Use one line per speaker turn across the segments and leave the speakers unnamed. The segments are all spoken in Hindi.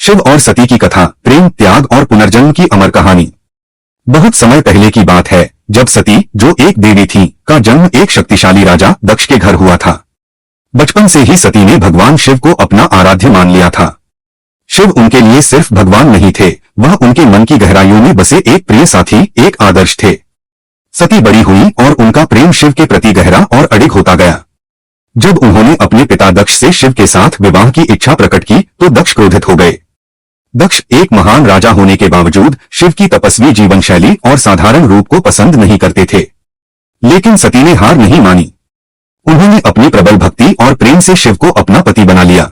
शिव और सती की कथा, प्रेम, त्याग और पुनर्जन्म की अमर कहानी। बहुत समय पहले की बात है, जब सती, जो एक देवी थी, का जन्म एक शक्तिशाली राजा दक्ष के घर हुआ था। बचपन से ही सती ने भगवान शिव को अपना आराध्य मान लिया था। शिव उनके लिए सिर्फ भगवान नहीं थे, वह उनके मन की गहराइयों में बसे एक प्रिय साथी, एक आदर्श थे। सती बड़ी हुई और उनका प्रेम शिव के प्रति गहरा और अडिग होता गया। जब उन्होंने अपने पिता दक्ष से शिव के साथ विवाह की इच्छा प्रकट की तो दक्ष क्रोधित हो गए। दक्ष एक महान राजा होने के बावजूद शिव की तपस्वी जीवन शैली और साधारण रूप को पसंद नहीं करते थे। लेकिन सती ने हार नहीं मानी। उन्होंने अपनी प्रबल भक्ति और प्रेम से शिव को अपना पति बना लिया।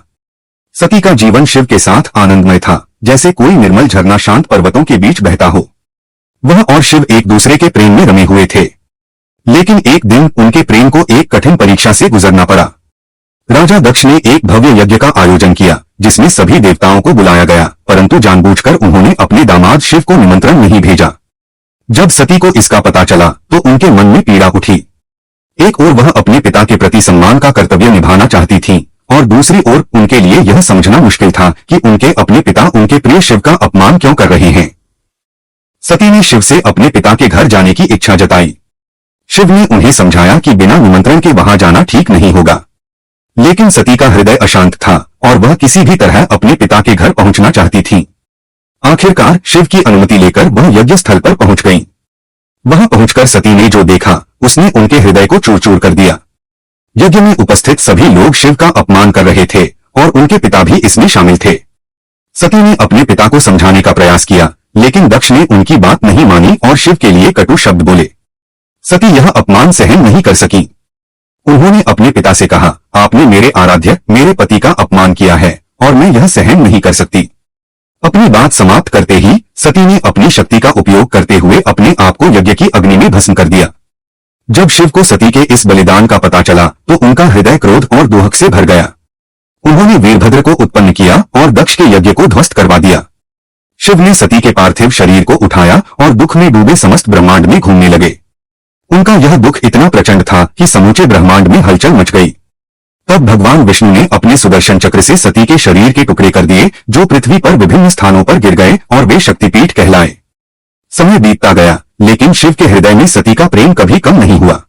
सती का जीवन शिव के साथ आनंदमय था, जैसे कोई निर्मल झरना शांत पर्वतों के बीच बहता हो। वह और शिव एक दूसरे के प्रेम में रमे हुए थे। लेकिन एक दिन उनके प्रेम को एक कठिन परीक्षा से गुजरना पड़ा। राजा दक्ष ने एक भव्य यज्ञ का आयोजन किया, जिसमें सभी देवताओं को बुलाया गया, परंतु जानबूझकर उन्होंने अपने दामाद शिव को निमंत्रण नहीं भेजा। जब सती को इसका पता चला तो उनके मन में पीड़ा उठी। एक ओर वह अपने पिता के प्रति सम्मान का कर्तव्य निभाना चाहती थीं, और दूसरी ओर उनके लिए यह समझना मुश्किल था कि उनके अपने पिता उनके प्रिय शिव का अपमान क्यों कर रहे हैं। सती ने शिव से अपने पिता के घर जाने की इच्छा जताई। शिव ने उन्हें समझाया कि बिना निमंत्रण के वहां जाना ठीक नहीं होगा। लेकिन सती का हृदय अशांत था और वह किसी भी तरह अपने पिता के घर पहुंचना चाहती थी। आखिरकार शिव की अनुमति लेकर वह यज्ञ स्थल पर पहुंच गई। वहां पहुंचकर सती ने जो देखा, उसने उनके हृदय को चूर चूर कर दिया। यज्ञ में उपस्थित सभी लोग शिव का अपमान कर रहे थे और उनके पिता भी इसमें शामिल थे। सती ने अपने पिता को समझाने का प्रयास किया, लेकिन दक्ष ने उनकी बात नहीं मानी और शिव के लिए कटु शब्द बोले। सती यह अपमान सहन नहीं कर सकी। उन्होंने अपने पिता से कहा, आपने मेरे आराध्य, मेरे पति का अपमान किया है और मैं यह सहन नहीं कर सकती। अपनी बात समाप्त करते ही सती ने अपनी शक्ति का उपयोग करते हुए अपने आप को यज्ञ की अग्नि में भस्म कर दिया। जब शिव को सती के इस बलिदान का पता चला तो उनका हृदय क्रोध और दुहक से भर गया। उन्होंने वीरभद्र को उत्पन्न किया और दक्ष के यज्ञ को ध्वस्त करवा दिया। शिव ने सती के पार्थिव शरीर को उठाया और दुख में डूबे समस्त ब्रह्मांड में घूमने लगे। उनका यह दुख इतना प्रचंड था कि समूचे ब्रह्मांड में हलचल मच गई। तब भगवान विष्णु ने अपने सुदर्शन चक्र से सती के शरीर के टुकड़े कर दिए, जो पृथ्वी पर विभिन्न स्थानों पर गिर गए और वे शक्तिपीठ कहलाए। समय बीतता गया, लेकिन शिव के हृदय में सती का प्रेम कभी कम नहीं हुआ।